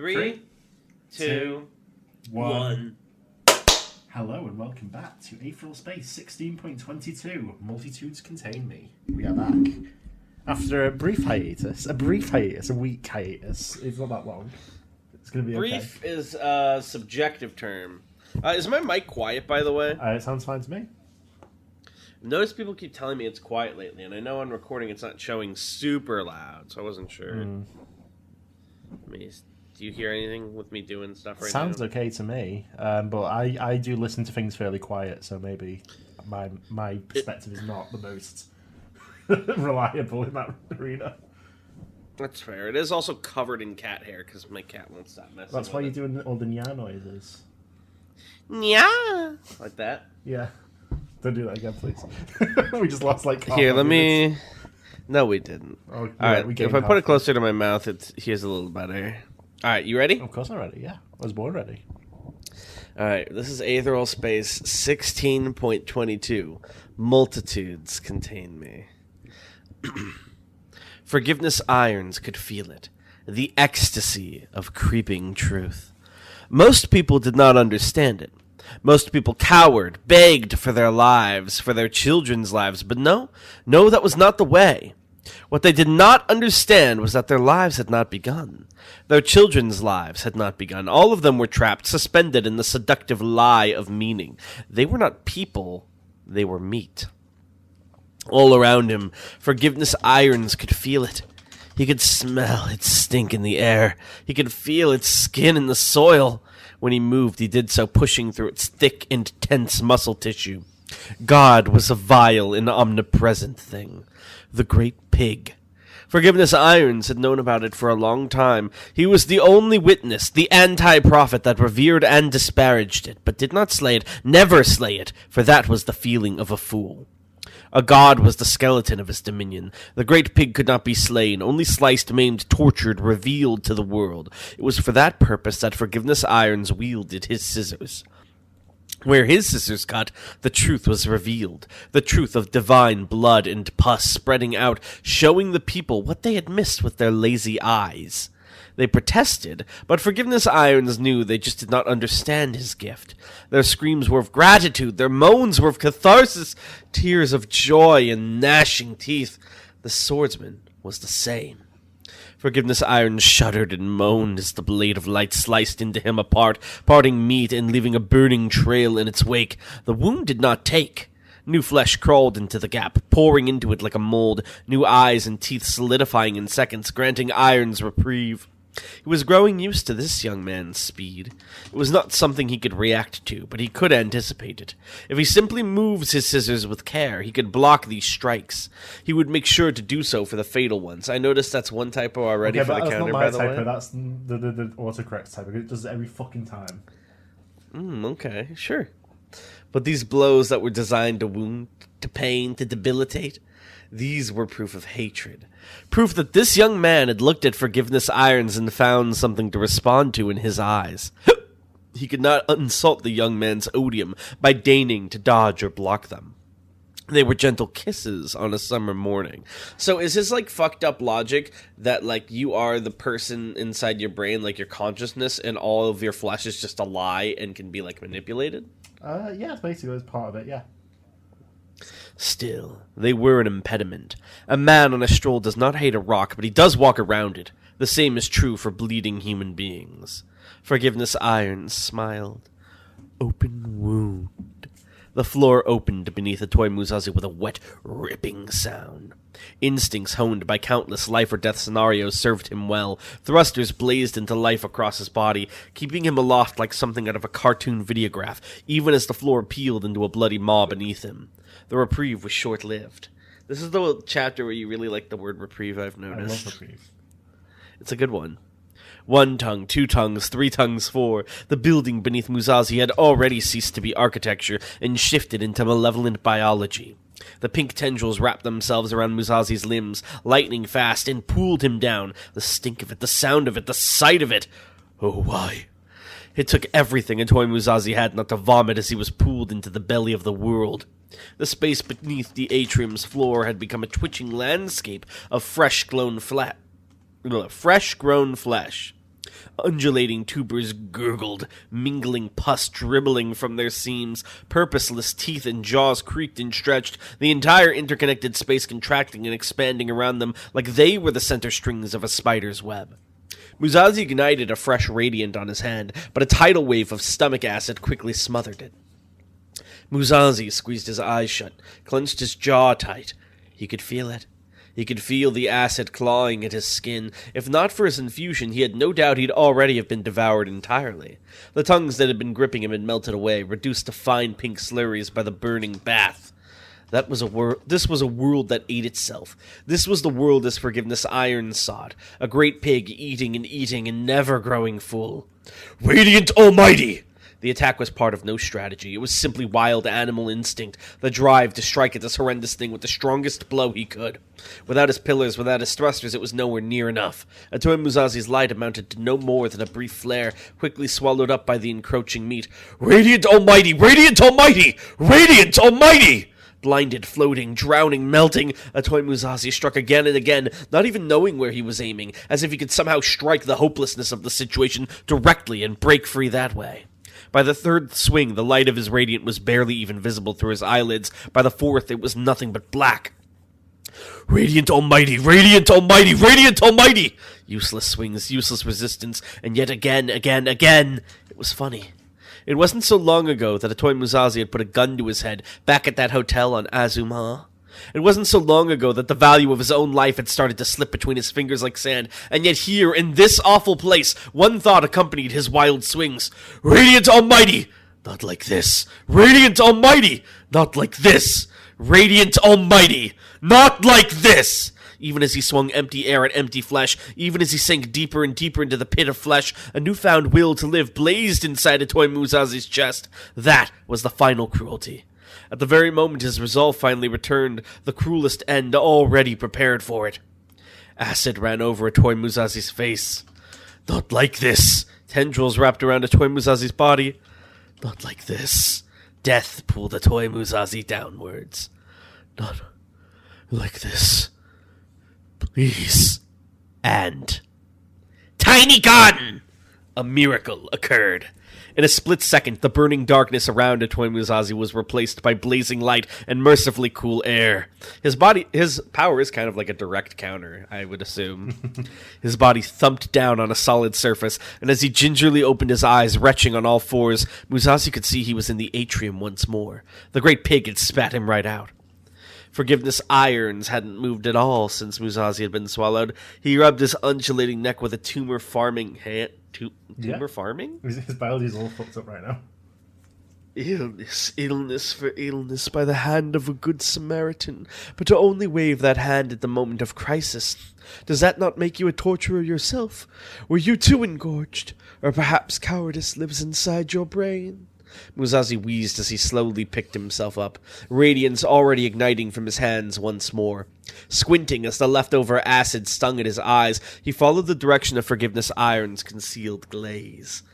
Three, two, one. Hello and welcome back to Aetheral Space 16.22. Multitudes contain me. We are back. After a brief hiatus, a week hiatus. It's not that long. It's going to be Brief okay. is a subjective term. Is my mic quiet, by the way? It sounds fine to me. Notice people keep telling me it's quiet lately, and I know on recording it's not showing super loud, so I wasn't sure. Do you hear anything with me doing stuff right now? Sounds okay to me, but I do listen to things fairly quiet, so maybe my perspective is not the most reliable in that arena. That's fair. It is also covered in cat hair, because my cat won't stop messing That's why with you're doing all the nya noises. Nya! Like that? Yeah. Don't do that again, please. We just lost like half Here, let minutes. me... No, we didn't. Oh, yeah, Alright, if I put it closer to my mouth, here's a little better. Alright, you ready? Of course I'm ready, yeah. I was born ready. Alright, this is Aetheral Space 16.22. Multitudes contain me. Forgiveness irons could feel it. The ecstasy of creeping truth. Most people did not understand it. Most people cowered, begged for their lives, for their children's lives, but no, that was not the way. What they did not understand was that their lives had not begun. Their children's lives had not begun. All of them were trapped, suspended in the seductive lie of meaning. They were not people, they were meat. All around him, forgiveness irons could feel it. He could smell its stink in the air. He could feel its skin in the soil. When he moved, he did so pushing through its thick and tense muscle tissue. God was a vile and omnipresent thing. The great pig. Forgiveness Irons had known about it for a long time. He was the only witness, the anti-prophet that revered and disparaged it, but did not slay it, never slay it, for that was the feeling of a fool. A god was the skeleton of his dominion. The great pig could not be slain, only sliced, maimed, tortured, revealed to the world. It was for that purpose that Forgiveness Irons wielded his scissors. Where his scissors cut, the truth was revealed. The truth of divine blood and pus spreading out, showing the people what they had missed with their lazy eyes. They protested, but Forgiveness Irons knew they just did not understand his gift. Their screams were of gratitude, their moans were of catharsis, tears of joy and gnashing teeth. The swordsman was the same. Forgiveness Irons shuddered and moaned as the blade of light sliced into him apart, parting meat and leaving a burning trail in its wake. The wound did not take. New flesh crawled into the gap, pouring into it like a mold, new eyes and teeth solidifying in seconds, granting Irons reprieve. He was growing used to this young man's speed. It was not something he could react to, but he could anticipate it. If he simply moves his scissors with care, he could block these strikes. He would make sure to do so for the fatal ones. I noticed that's one typo already for the counter, by the way. That's the autocorrect typo. It does it every fucking time. Okay, sure. But these blows that were designed to wound, to pain, to debilitate, these were proof of hatred. Proof that this young man had looked at Forgiveness Irons and found something to respond to in his eyes. He could not insult the young man's odium by deigning to dodge or block them. They were gentle kisses on a summer morning. So is his, fucked up logic that, you are the person inside your brain, your consciousness, and all of your flesh is just a lie and can be, manipulated? Yeah, it's basically it's part of it, yeah. Still, they were an impediment. A man on a stroll does not hate a rock, but he does walk around it. The same is true for bleeding human beings. Forgiveness Irons smiled. Open wound. The floor opened beneath the toy Musashi with a wet, ripping sound. Instincts honed by countless life-or-death scenarios served him well. Thrusters blazed into life across his body, keeping him aloft like something out of a cartoon videograph, even as the floor peeled into a bloody maw beneath him. The reprieve was short-lived. This is the chapter where you really like the word reprieve, I've noticed. I love reprieve. It's a good one. 1 tongue, 2 tongues, 3 tongues, 4. The building beneath Musashi had already ceased to be architecture and shifted into malevolent biology. The pink tendrils wrapped themselves around Musashi's limbs, lightning fast, and pulled him down. The stink of it, the sound of it, the sight of it. Oh, why? It took everything a toy Musashi had not to vomit as he was pulled into the belly of the world. The space beneath the atrium's floor had become a twitching landscape of fresh-grown flesh. Undulating tubers gurgled, mingling pus dribbling from their seams. Purposeless teeth and jaws creaked and stretched, the entire interconnected space contracting and expanding around them like they were the center strings of a spider's web. Musashi ignited a fresh radiant on his hand, but a tidal wave of stomach acid quickly smothered it. Musashi squeezed his eyes shut, clenched his jaw tight. He could feel it. He could feel the acid clawing at his skin. If not for his infusion, he had no doubt he'd already have been devoured entirely. The tongues that had been gripping him had melted away, reduced to fine pink slurries by the burning bath. This was a world that ate itself. This was the world as Forgiveness Iron sought. A great pig eating and never growing full. Radiant Almighty! The attack was part of no strategy. It was simply wild animal instinct, the drive to strike at this horrendous thing with the strongest blow he could. Without his pillars, without his thrusters, it was nowhere near enough. Atoy Musashi's light amounted to no more than a brief flare, quickly swallowed up by the encroaching meat. Radiant Almighty! Radiant Almighty! Radiant Almighty! Blinded, floating, drowning, melting, Atoy Musashi struck again and again, not even knowing where he was aiming, as if he could somehow strike the hopelessness of the situation directly and break free that way. By the third swing, the light of his radiant was barely even visible through his eyelids. By the fourth, it was nothing but black. Radiant Almighty! Radiant Almighty! Radiant Almighty! Useless swings, useless resistance, and yet again. It was funny. It wasn't so long ago that Atoy Musashi had put a gun to his head back at that hotel on Azuma. It wasn't so long ago that the value of his own life had started to slip between his fingers like sand, and yet here, in this awful place, one thought accompanied his wild swings. Radiant Almighty! Not like this. Radiant Almighty! Not like this. Radiant Almighty! Not like this! Even as he swung empty air at empty flesh, even as he sank deeper and deeper into the pit of flesh, a newfound will to live blazed inside Atoy Musashi's chest. That was the final cruelty. At the very moment his resolve finally returned, the cruelest end already prepared for it. Acid ran over Atoy Musashi's face. Not like this. Tendrils wrapped around Atoy Musashi's body. Not like this. Death pulled Atoy Musashi downwards. Not like this. Please. And Tiny Garden! A miracle occurred. In a split second, the burning darkness around Atoy Musashi was replaced by blazing light and mercifully cool air. His power is kind of like a direct counter, I would assume. His body thumped down on a solid surface, and as he gingerly opened his eyes, retching on all fours, Musashi could see he was in the atrium once more. The great pig had spat him right out. Forgiveness Irons hadn't moved at all since Musashi had been swallowed. He rubbed his undulating neck with a tumor-farming hand. Tumor farming? His biology's all fucked up right now. Illness for illness by the hand of a good Samaritan, but to only wave that hand at the moment of crisis. Does that not make you a torturer yourself? Were you too engorged? Or perhaps cowardice lives inside your brain? Musashi wheezed as he slowly picked himself up, radiance already igniting from his hands once more. Squinting as the leftover acid stung at his eyes, he followed the direction of Forgiveness Iron's concealed gaze.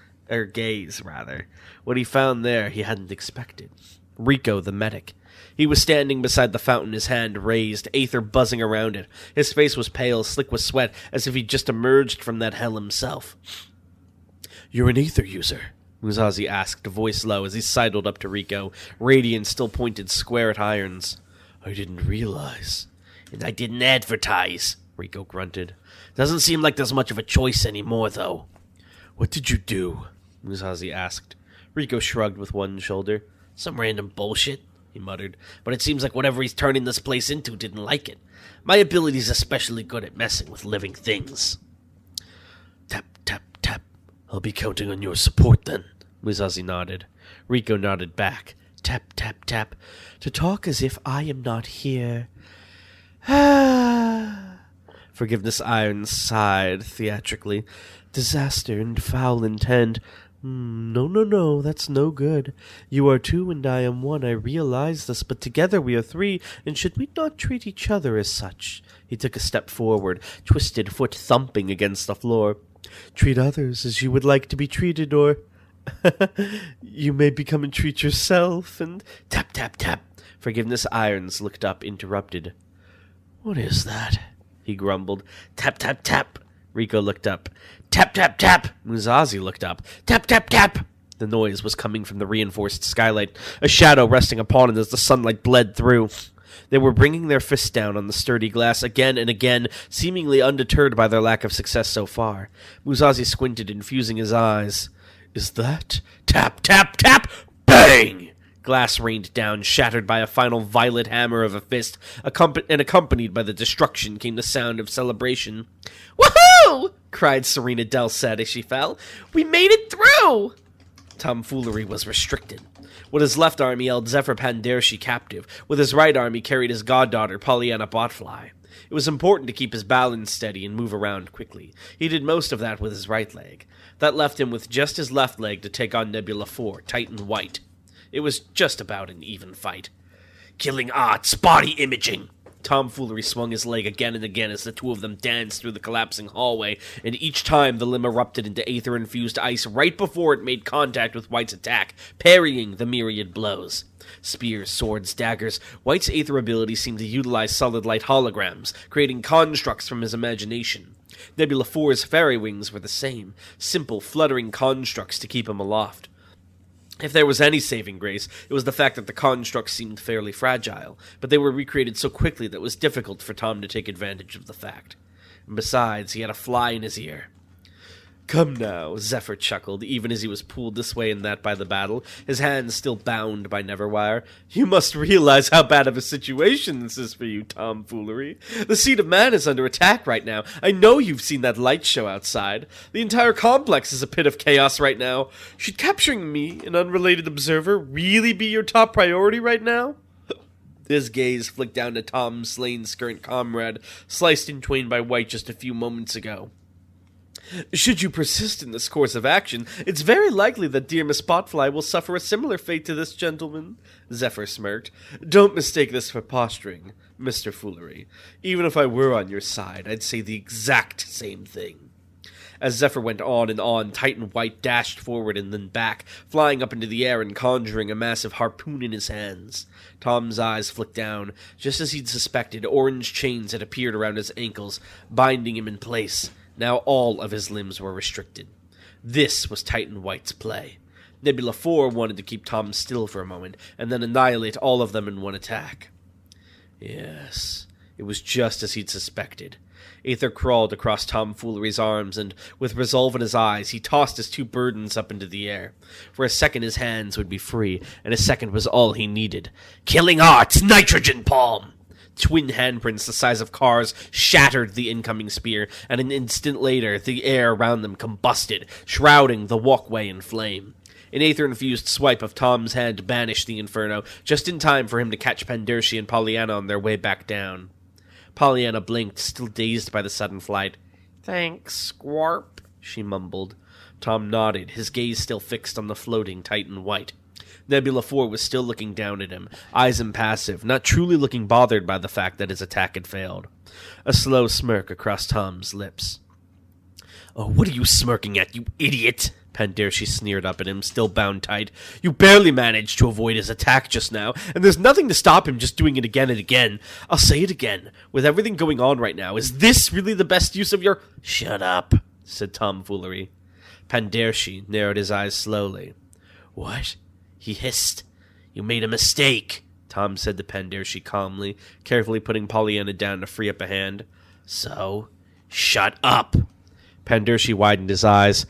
What he found there he hadn't expected. Rico, the medic. He was standing beside the fountain, his hand raised, aether buzzing around it. His face was pale, slick with sweat, as if he'd just emerged from that hell himself. "You're an aether user?" Musashi asked, voice low, as he sidled up to Rico. Radiance still pointed square at Irons. "I didn't realize." "And I didn't advertise," Rico grunted. "Doesn't seem like there's much of a choice anymore, though." "What did you do?" Musashi asked. Rico shrugged with one shoulder. "Some random bullshit," he muttered. "But it seems like whatever he's turning this place into didn't like it. My ability's especially good at messing with living things." Tap, tap, tap. "I'll be counting on your support, then." Musashi nodded. Rico nodded back. Tap, tap, tap. "To talk as if I am not here." Forgiveness Iron sighed theatrically. "Disaster and foul intent. No, that's no good. You are two and I am one, I realize this, but together we are three, and should we not treat each other as such?" He took a step forward, twisted foot thumping against the floor. "Treat others as you would like to be treated, or you may become and treat yourself, and—" Tap, tap, tap. Forgiveness Irons looked up, interrupted. "What is that?" he grumbled. Tap, tap, tap. Rico looked up. Tap, tap, tap! Musashi looked up. Tap, tap, tap! The noise was coming from the reinforced skylight, a shadow resting upon it as the sunlight bled through. They were bringing their fists down on the sturdy glass again and again, seemingly undeterred by their lack of success so far. Musashi squinted, infusing his eyes. Is that? Tap, tap, tap! Bang! Glass rained down, shattered by a final violent hammer of a fist, and accompanied by the destruction came the sound of celebration. Woohoo! Cried Serena Delset as she fell. We made it through! Tomfoolery was restricted. With his left arm he held Zephyr Pandershi captive. With his right arm he carried his goddaughter, Pollyanna Botfly. It was important to keep his balance steady and move around quickly. He did most of that with his right leg. That left him with just his left leg to take on Nebula 4, Titan White. It was just about an even fight. Killing arts, body imaging! Tomfoolery swung his leg again and again as the two of them danced through the collapsing hallway, and each time the limb erupted into aether-infused ice right before it made contact with White's attack, parrying the myriad blows. Spears, swords, daggers, White's aether ability seemed to utilize solid light holograms, creating constructs from his imagination. Nebula 4's fairy wings were the same, simple, fluttering constructs to keep him aloft. If there was any saving grace, it was the fact that the constructs seemed fairly fragile, but they were recreated so quickly that it was difficult for Tom to take advantage of the fact. And besides, he had a fly in his ear. Come now, Zephyr chuckled, even as he was pulled this way and that by the battle, his hands still bound by Neverwire. You must realize how bad of a situation this is for you, Tomfoolery. The Seed of Man is under attack right now. I know you've seen that light show outside. The entire complex is a pit of chaos right now. Should capturing me, an unrelated observer, really be your top priority right now? His gaze flicked down to Tom's slain current comrade, sliced in twain by White just a few moments ago. Should you persist in this course of action, it's very likely that dear Miss Spotfly will suffer a similar fate to this gentleman. Zephyr smirked. Don't mistake this for posturing, Mr. Foolery. Even if I were on your side, I'd say the exact same thing. As Zephyr went on and on, Titan White dashed forward and then back, flying up into the air and conjuring a massive harpoon in his hands. Tom's eyes flicked down. Just as he'd suspected, orange chains had appeared around his ankles, binding him in place. Now all of his limbs were restricted. This was Titan White's play. Nebula 4 wanted to keep Tom still for a moment, and then annihilate all of them in one attack. Yes, it was just as he'd suspected. Aether crawled across Tomfoolery's arms, and with resolve in his eyes, he tossed his two burdens up into the air. For a second his hands would be free, and a second was all he needed. Killing Arts, Nitrogen Palm! Twin handprints the size of cars shattered the incoming spear, and an instant later the air around them combusted, shrouding the walkway in flame. An aether-infused swipe of Tom's hand banished the inferno, just in time for him to catch Pandershi and Pollyanna on their way back down. Pollyanna blinked, still dazed by the sudden flight. Thanks, Squarp, she mumbled. Tom nodded, his gaze still fixed on the floating Titan White. Nebula 4 was still looking down at him, eyes impassive, not truly looking bothered by the fact that his attack had failed. A slow smirk across Tom's lips. Oh, what are you smirking at, you idiot? Pandershi sneered up at him, still bound tight. You barely managed to avoid his attack just now, and there's nothing to stop him just doing it again and again. I'll say it again. With everything going on right now, is this really the best use of your— Shut up, said Tomfoolery. Pandershi narrowed his eyes slowly. What? He hissed. You made a mistake, Tom said to Pandershi calmly, carefully putting Pollyanna down to free up a hand. So? Shut up! Pandershi widened his eyes.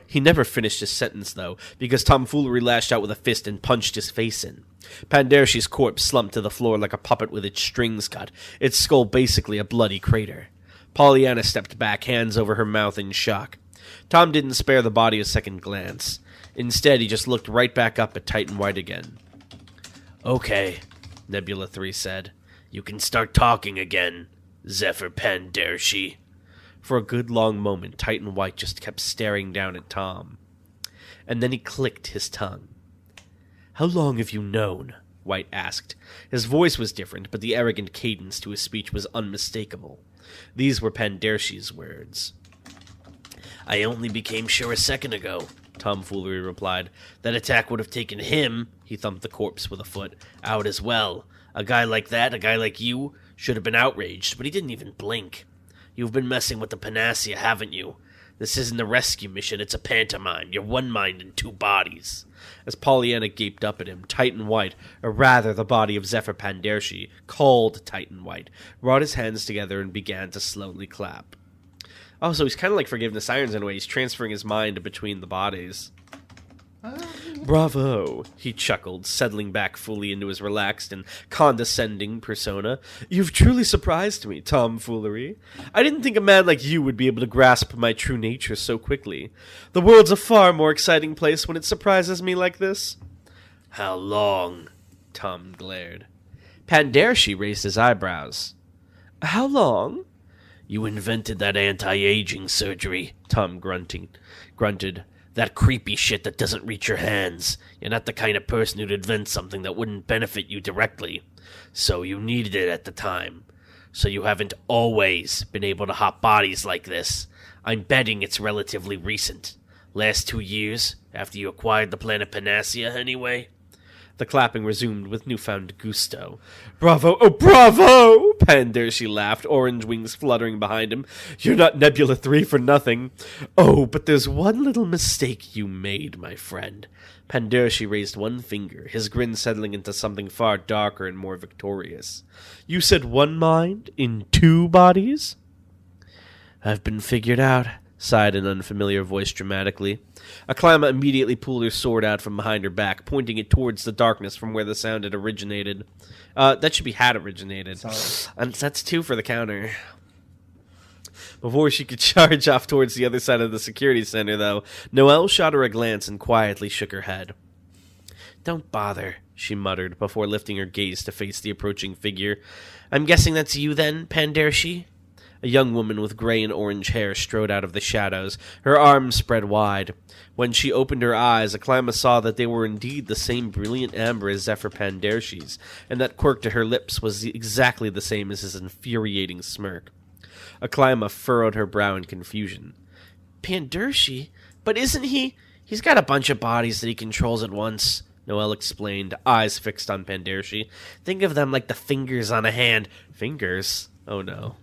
He never finished his sentence, though, because Tomfoolery lashed out with a fist and punched his face in. Pandershi's corpse slumped to the floor like a puppet with its strings cut, its skull basically a bloody crater. Pollyanna stepped back, hands over her mouth in shock. Tom didn't spare the body a second glance. Instead, he just looked right back up at Titan White again. Okay, Nebula 3 said. You can start talking again, Zephyr Pandershi. For a good long moment, Titan White just kept staring down at Tom. And then he clicked his tongue. How long have you known? White asked. His voice was different, but the arrogant cadence to his speech was unmistakable. These were Pandershi's words. I only became sure a second ago, Tomfoolery replied. That attack would have taken him, he thumped the corpse with a foot, out as well. A guy like that, a guy like you, should have been outraged, but he didn't even blink. You've been messing with the Panacea, haven't you? This isn't a rescue mission, it's a pantomime. You're one mind in two bodies. As Pollyanna gaped up at him, Titan White, or rather the body of Zephyr Pandershi, called Titan White, brought his hands together and began to slowly clap. Oh, so he's kind of like Forgiveness Irons in a way. He's transferring his mind between the bodies. Bravo, he chuckled, settling back fully into his relaxed and condescending persona. You've truly surprised me, tomfoolery. I didn't think a man like you would be able to grasp my true nature so quickly. The world's a far more exciting place when it surprises me like this. How long? Tom glared. Pandershi raised his eyebrows. How long? You invented that anti-aging surgery, Tom grunted. That creepy shit that doesn't reach your hands. You're not the kind of person who'd invent something that wouldn't benefit you directly. So you needed it at the time. So you haven't always been able to hop bodies like this. I'm betting it's relatively recent. Last 2 years, after you acquired the planet Panacea, anyway? The clapping resumed with newfound gusto. Bravo, oh bravo! Pandershi laughed, orange wings fluttering behind him. You're not Nebula 3 for nothing. Oh, but there's one little mistake you made, my friend. Pandershi raised one finger, his grin settling into something far darker and more victorious. You said one mind in two bodies? I've been figured out, sighed an unfamiliar voice dramatically. Aklama immediately pulled her sword out from behind her back, pointing it towards the darkness from where the sound had originated. That should be had originated. Sorry. And that's 2 for the counter. Before she could charge off towards the other side of the security center, though, Noelle shot her a glance and quietly shook her head. Don't bother, she muttered, before lifting her gaze to face the approaching figure. I'm guessing that's you then, Pandershi? A young woman with gray and orange hair strode out of the shadows, her arms spread wide. When she opened her eyes, Aklama saw that they were indeed the same brilliant amber as Zephyr Pandershi's, and that quirk to her lips was exactly the same as his infuriating smirk. Aklama furrowed her brow in confusion. Pandershi? But isn't he? He's got a bunch of bodies that he controls at once, Noelle explained, eyes fixed on Pandershi. Think of them like the fingers on a hand. Fingers? Oh no.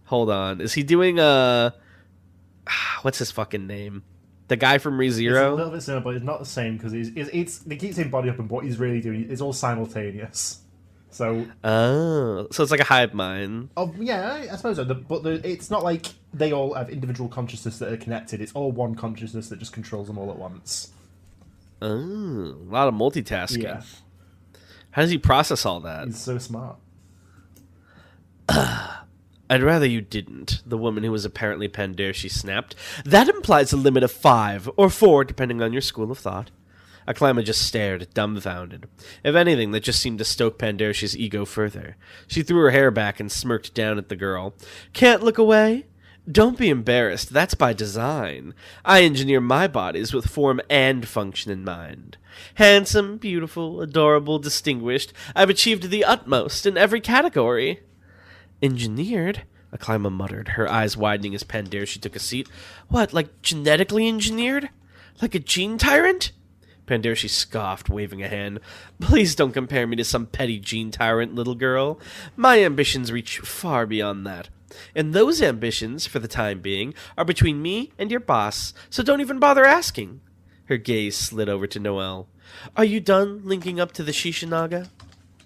Hold on. Is he doing what's his fucking name? The guy from ReZero? It's a little bit similar, but it's not the same because they keep saying body up, and what he's really doing is all simultaneous. So. Oh, so it's like a hive mind. Oh yeah, I suppose so. It's not like they all have individual consciousness that are connected. It's all one consciousness that just controls them all at once. Oh, a lot of multitasking. Yeah. How does he process all that? He's so smart. I'd rather you didn't, the woman who was apparently Pandershi snapped. That implies a limit of 5, or 4, depending on your school of thought. Aklama just stared, dumbfounded. If anything, that just seemed to stoke Pandershi's ego further. She threw her hair back and smirked down at the girl. Can't look away? Don't be embarrassed, that's by design. I engineer my bodies with form and function in mind. Handsome, beautiful, adorable, distinguished, I've achieved the utmost in every category. Engineered? Aklama muttered, her eyes widening as Pandershi took a seat. What, like genetically engineered? Like a gene tyrant? Pandershi scoffed, waving a hand. Please don't compare me to some petty gene tyrant, little girl. My ambitions reach far beyond that. And those ambitions, for the time being, are between me and your boss, so don't even bother asking. Her gaze slid over to Noelle. Are you done linking up to the Shishinaga?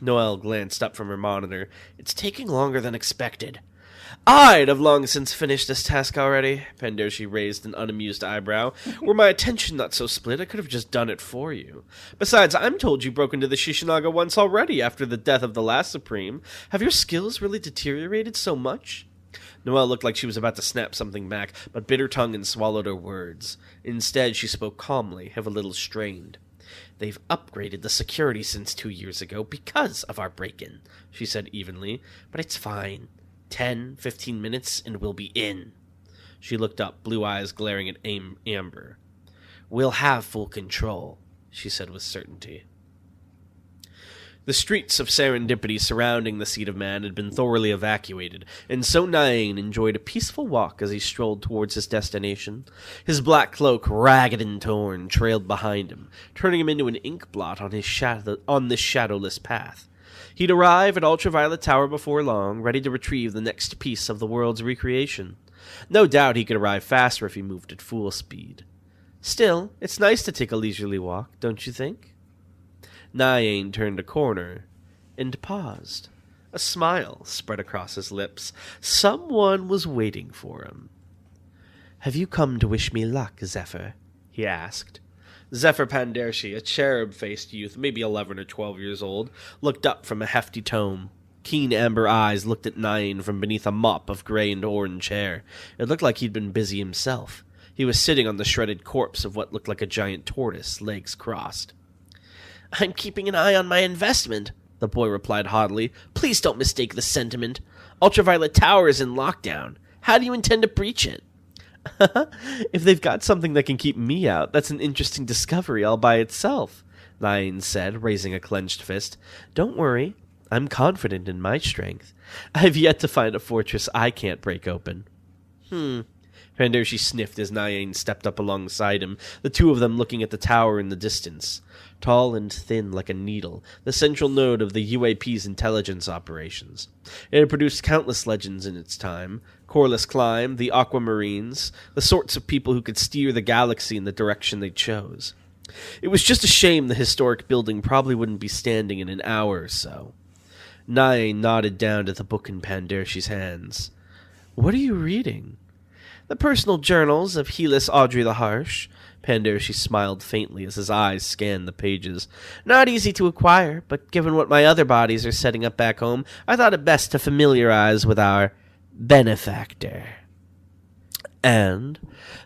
Noelle glanced up from her monitor. It's taking longer than expected. I'd have long since finished this task already. Pandershi raised an unamused eyebrow. Were my attention not so split, I could have just done it for you. Besides, I'm told you broke into the Shishinaga once already after the death of the last Supreme. Have your skills really deteriorated so much? Noelle looked like she was about to snap something back, but bit her tongue and swallowed her words. Instead, she spoke calmly, if a little strained. They've upgraded the security since 2 years ago because of our break-in, she said evenly. But it's fine. 10, 15 minutes and we'll be in. She looked up, blue eyes glaring at Amber. We'll have full control, she said with certainty. The streets of Serendipity surrounding the seat of man had been thoroughly evacuated, and so Nyan enjoyed a peaceful walk as he strolled towards his destination. His black cloak, ragged and torn, trailed behind him, turning him into an ink blot on this shadowless path. He'd arrive at Ultraviolet Tower before long, ready to retrieve the next piece of the world's recreation. No doubt he could arrive faster if he moved at full speed. Still, it's nice to take a leisurely walk, don't you think? Nyain turned a corner and paused. A smile spread across his lips. Someone was waiting for him. "Have you come to wish me luck, Zephyr?" he asked. Zephyr Pandershi, a cherub-faced youth, maybe 11 or 12 years old, looked up from a hefty tome. Keen amber eyes looked at Nyain from beneath a mop of gray and orange hair. It looked like he'd been busy himself. He was sitting on the shredded corpse of what looked like a giant tortoise, legs crossed. "I'm keeping an eye on my investment," the boy replied haughtily. "Please don't mistake the sentiment. Ultraviolet Tower is in lockdown. How do you intend to breach it?" "If they've got something that can keep me out, that's an interesting discovery all by itself," Nyain said, raising a clenched fist. "Don't worry. I'm confident in my strength. I've yet to find a fortress I can't break open." Pandershi sniffed as Nyain stepped up alongside him, the two of them looking at the tower in the distance. Tall and thin like a needle, the central node of the UAP's intelligence operations. It had produced countless legends in its time. Corliss Climb, the Aquamarines, the sorts of people who could steer the galaxy in the direction they chose. It was just a shame the historic building probably wouldn't be standing in an hour or so. Nyain nodded down to the book in Pandershi's hands. "What are you reading?" "The personal journals of Helis Audrey the Harsh." Pandershi smiled faintly as his eyes scanned the pages. "Not easy to acquire, but given what my other bodies are setting up back home, I thought it best to familiarize with our benefactor." "And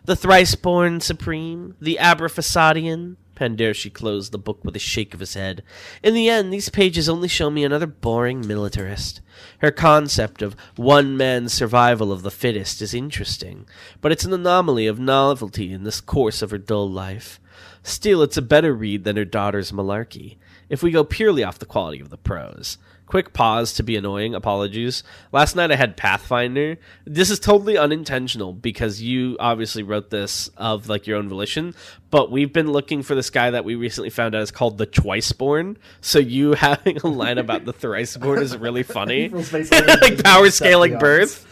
the thrice-born supreme, the Abraphasadian?" Pandershi closed the book with a shake of his head. "In the end, these pages only show me another boring militarist. Her concept of one-man's survival of the fittest is interesting, but it's an anomaly of novelty in this course of her dull life. Still, it's a better read than her daughter's malarkey, if we go purely off the quality of the prose." Quick pause to be annoying, apologies. Last night I had Pathfinder. This is totally unintentional because you obviously wrote this of like your own volition, but we've been looking for this guy that we recently found out is called the Twiceborn. So you having a line about the Thriceborn is really funny. Like power scaling birth.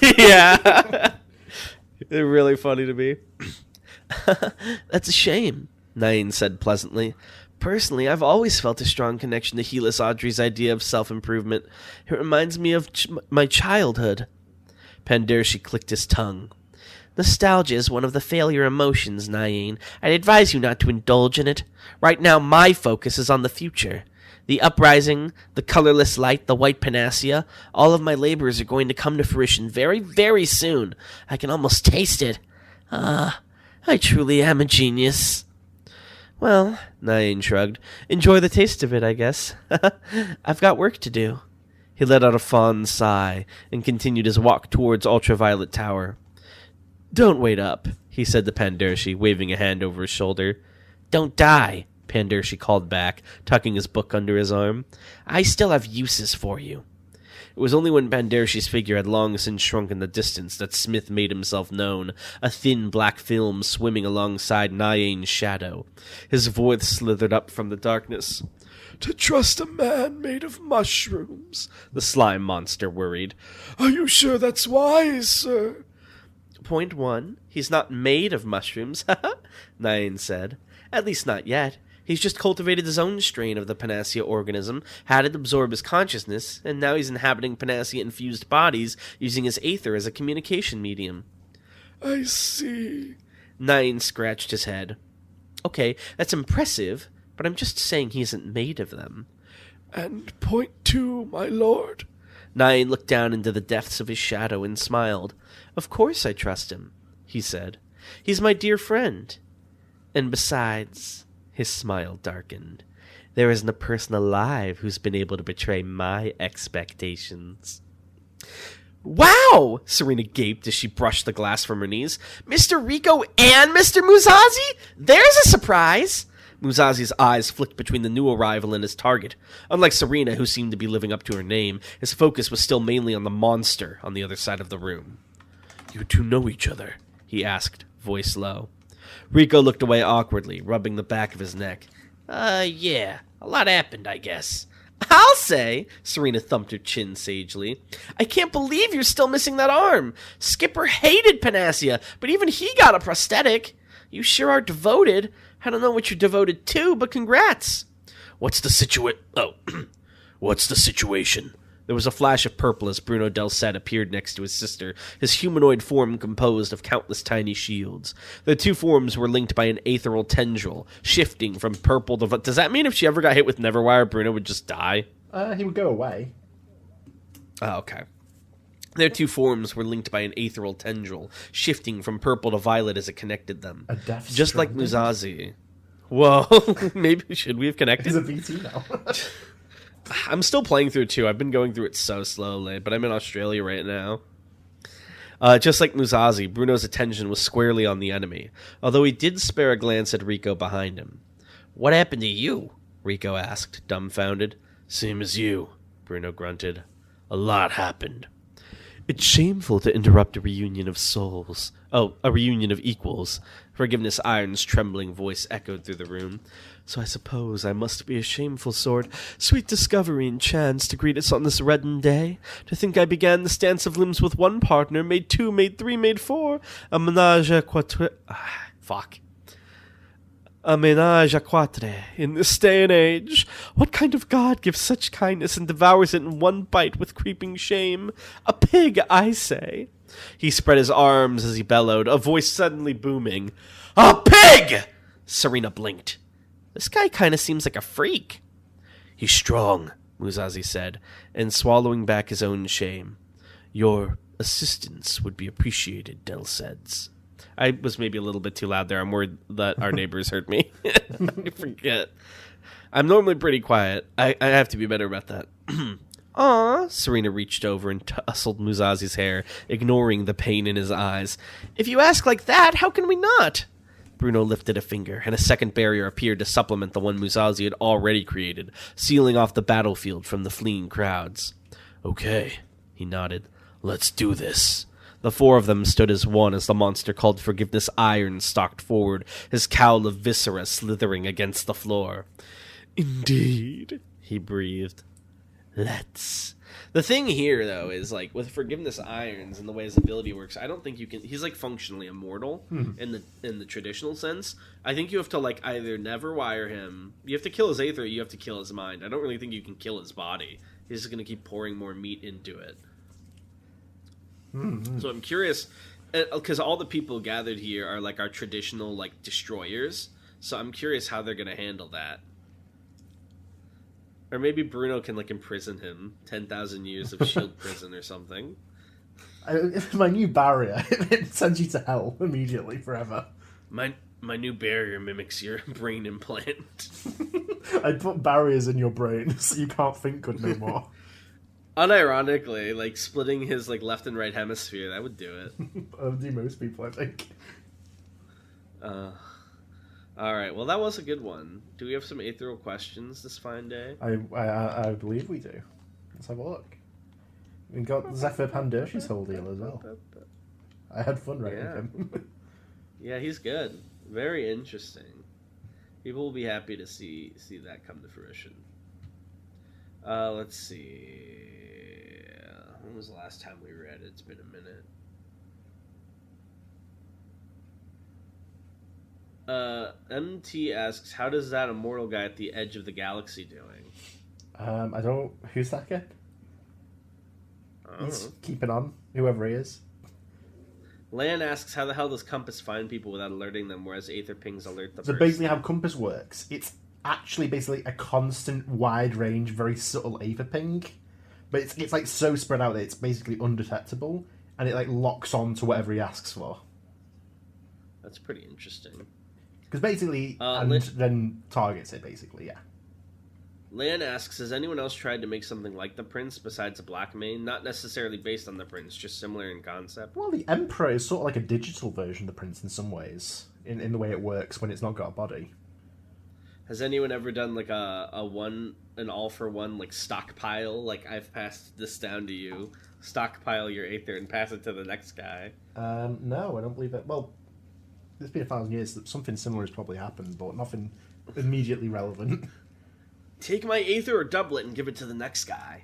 Yeah. They're really funny to me. "That's a shame," Nyain said pleasantly. "Personally, I've always felt a strong connection to Helis Audrey's idea of self-improvement. It reminds me of my childhood." Pandershi clicked his tongue. "Nostalgia is one of the failure emotions, Nyain. I'd advise you not to indulge in it. Right now, my focus is on the future. The uprising, the colorless light, the white panacea, all of my labors are going to come to fruition very, very soon. I can almost taste it. I truly am a genius." "Well," Nyain shrugged, "enjoy the taste of it, I guess. I've got work to do." He let out a fond sigh and continued his walk towards Ultraviolet Tower. "Don't wait up," he said to Pandershi, waving a hand over his shoulder. "Don't die," Pandershi called back, tucking his book under his arm. "I still have uses for you." It was only when Pandershi's figure had long since shrunk in the distance that Smith made himself known, a thin black film swimming alongside Nyain's shadow. His voice slithered up from the darkness. "To trust a man made of mushrooms," the slime monster worried. "Are you sure that's wise, sir?" "Point one, he's not made of mushrooms, Nyain said. "At least not yet. He's just cultivated his own strain of the Panacea organism, had it absorb his consciousness, and now he's inhabiting Panacea-infused bodies using his aether as a communication medium." "I see." Nyain scratched his head. "Okay, that's impressive, but I'm just saying he isn't made of them." "And point two, my lord?" Nyain looked down into the depths of his shadow and smiled. "Of course I trust him," he said. "He's my dear friend. And besides," his smile darkened, "there isn't a person alive who's been able to betray my expectations." "Wow!" Serena gaped as she brushed the glass from her knees. "Mr. Rico and Mr. Musazi? There's a surprise!" Musazi's eyes flicked between the new arrival and his target. Unlike Serena, who seemed to be living up to her name, his focus was still mainly on the monster on the other side of the room. "You two know each other?" he asked, voice low. Rico looked away awkwardly, rubbing the back of his neck. Yeah. A lot happened, I guess. I'll say, Serena thumped her chin sagely. I can't believe you're still missing that arm. Skipper hated Panacea, but even he got a prosthetic. You sure are devoted. I don't know what you're devoted to, but congrats. What's the What's the situation? There was a flash of purple as Bruno Del Set appeared next to his sister, his humanoid form composed of countless tiny shields. The two forms were linked by an aetheral tendril, shifting from purple to... Does that mean if she ever got hit with Neverwire, Bruno would just die? He would go away. Oh, okay. Their two forms were linked by an aetheral tendril, shifting from purple to violet as it connected them. A death just like stranding? Musashi. Whoa, maybe should we have connected? He's a VT now. I'm still playing through 2. I've been going through it so slowly, but I'm in Australia right now. Just like Musashi, Bruno's attention was squarely on the enemy, although he did spare a glance at Rico behind him. What happened to you? Rico asked, dumbfounded. Same as you, Bruno grunted. A lot happened. It's shameful to interrupt a reunion of souls. Oh, a reunion of equals. Forgiveness Iron's trembling voice echoed through the room. So I suppose I must be a shameful sort. Sweet discovery and chance to greet us on this reddened day. To think I began the stance of limbs with one partner, made 2, made 3, made 4. A menage a quatre... A menage a quatre in this day and age. What kind of god gives such kindness and devours it in one bite with creeping shame? A pig, I say. He spread his arms as he bellowed, a voice suddenly booming. A pig! Serena blinked. This guy kind of seems like a freak. He's strong, Musashi said, and swallowing back his own shame. Your assistance would be appreciated, Del says. I was maybe a little bit too loud there. I'm worried that our neighbors heard me. I forget. I'm normally pretty quiet. I have to be better about that. Aw, Serena reached over and tousled Musashi's hair, ignoring the pain in his eyes. If you ask like that, how can we not? Bruno lifted a finger, and a second barrier appeared to supplement the one Musashi had already created, sealing off the battlefield from the fleeing crowds. Okay, he nodded. Let's do this. The 4 of them stood as one as the monster called Forgiveness Iron stalked forward, his cowl of viscera slithering against the floor. Indeed, he breathed. Let's. The thing here, though, is, like, with Forgiveness Irons and the way his ability works, I don't think you can... He's, like, functionally immortal in the traditional sense. I think you have to, like, either never wire him... You have to kill his Aether, you have to kill his mind. I don't really think you can kill his body. He's just going to keep pouring more meat into it. So I'm curious, because all the people gathered here are, like, our traditional, like, destroyers. So I'm curious how they're going to handle that. Or maybe Bruno can, like, imprison him. 10,000 years of shield prison or something. My new barrier, it sends you to hell immediately, forever. My new barrier mimics your brain implant. I put barriers in your brain so you can't think good no more. Unironically, like, splitting his, like, left and right hemisphere, that would do it. That would do most people, I think. Alright, well, that was a good one. Do we have some aethereal questions this fine day? I believe we do. Let's have a look. We got Zephyr Pandurchi's whole deal as well. I had fun writing him. Yeah, he's good. Very interesting. People will be happy to see that come to fruition. Let's see. When was the last time we read it? It's been a minute. MT asks, how does that immortal guy at the edge of the galaxy doing? I don't... Who's that guy? He's keeping on, whoever he is. Lan asks, how the hell does Compass find people without alerting them, whereas Aether pings alert the So person? basically how Compass works, it's actually basically a constant, wide range, very subtle Aether ping. But it's like so spread out that it's basically undetectable, and it like locks on to whatever he asks for. That's pretty interesting. Because basically, then targets it, basically, yeah. Lan asks, has anyone else tried to make something like the Prince besides a black mane? Not necessarily based on the Prince, just similar in concept. Well, the Emperor is sort of like a digital version of the Prince in some ways, in the way it works when it's not got a body. Has anyone ever done like an all-for-one like stockpile? Like, I've passed this down to you, stockpile your Aether and pass it to the next guy? No, I don't believe it. Well, it's been 1,000 years that something similar has probably happened, but nothing immediately relevant. Take my Aether or doublet and give it to the next guy.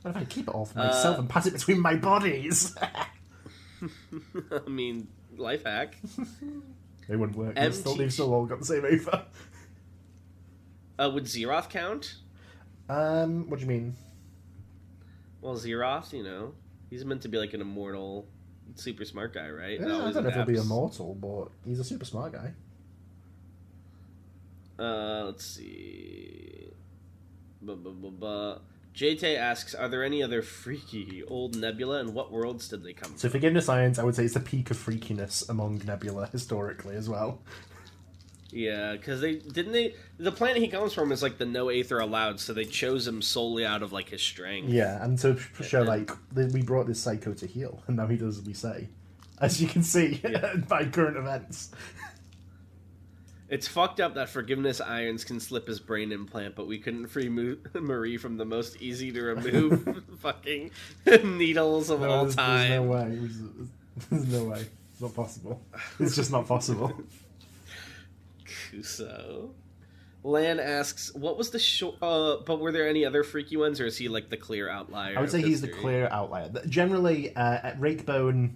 What if I keep it all for myself and pass it between my bodies? I mean, life hack. They wouldn't work. They've still all got the same Aether. Would Zeroth count? What do you mean? Well, Zeroth, you know, he's meant to be like an immortal, super smart guy, right? Yeah, I don't know if he'll be immortal, but he's a super smart guy. Let's see. JT asks, are there any other freaky old nebula, and what worlds did they come from? So Forgiveness Irons, I would say it's the peak of freakiness among nebula historically as well. Yeah, because the planet he comes from is like the no Aether allowed, so they chose him solely out of like his strength. Yeah, and to show like we brought this psycho to heal, and now he does as we say, as you can see by current events. It's fucked up that Forgiveness Irons can slip his brain implant, but we couldn't free Marie from the most easy to remove fucking needles of all time. There's no way. There's no way. It's not possible. It's just not possible. Kuso. Lan asks, what was the but were there any other freaky ones, or is he like the clear outlier? I would say he's the clear outlier. Generally, at Rakebone,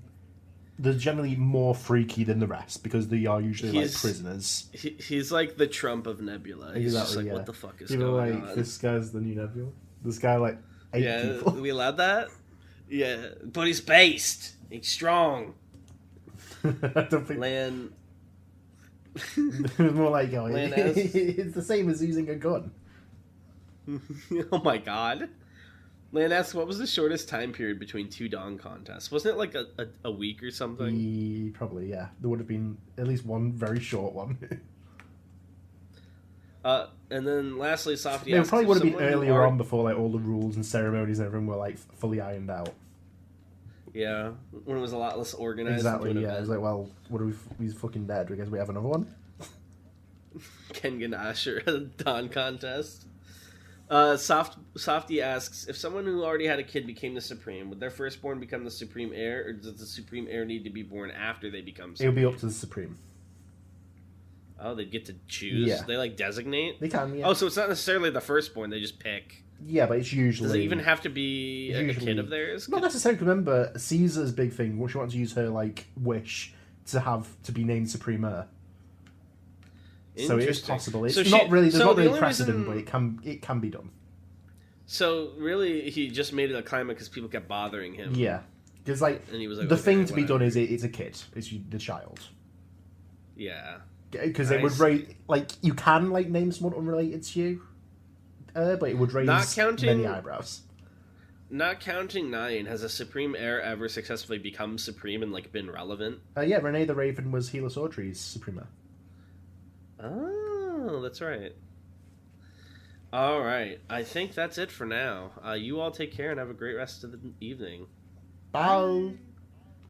they're generally more freaky than the rest because they are usually like prisoners. He's like the Trump of Nebula. He's just like, what the fuck is going on? This guy's the new Nebula. This guy like ate people. We allowed that? Yeah, but he's based. He's strong. I don't think Lan. It was more like it's the same as using a gun. Oh my god. Lan asks, what was the shortest time period between two Dawn contests? Wasn't it like a week or something? Probably, yeah. There would have been at least one very short one. And then lastly, Softy asks... It probably would have been earlier on before like all the rules and ceremonies and everything were like fully ironed out. Yeah, when it was a lot less organized. Exactly, yeah. It was like, well, what are he's fucking dead. I guess we have another one. Kengan Asher Dawn contest. Softy asks, if someone who already had a kid became the Supreme, would their firstborn become the Supreme Heir, or does the Supreme Heir need to be born after they become Supreme? It'll be up to the Supreme. Oh, they get to choose? Yeah. They, like, designate? They can, yeah. Oh, so it's not necessarily the firstborn, they just pick. Yeah, but it's usually... Does it even have to be a kid of theirs? Not necessarily. Remember, Caesar's big thing, she wanted to use her, like, wish to be named Supreme Heir. So it is possible. It's there's not really precedent, but it can be done. So really, he just made it a climate because people kept bothering him. Yeah, because like, and he was like, the thing to be done is it's a kid, it's the child. Yeah, because it would raise like you can like name someone unrelated to you, but it would raise many eyebrows. Not counting 9, has a Supreme Heir ever successfully become Supreme and like been relevant? Yeah, Renee the Raven was Helis Audrey's Supreme Heir. Oh, that's right. All right. I think that's it for now. You all take care and have a great rest of the evening. Bye.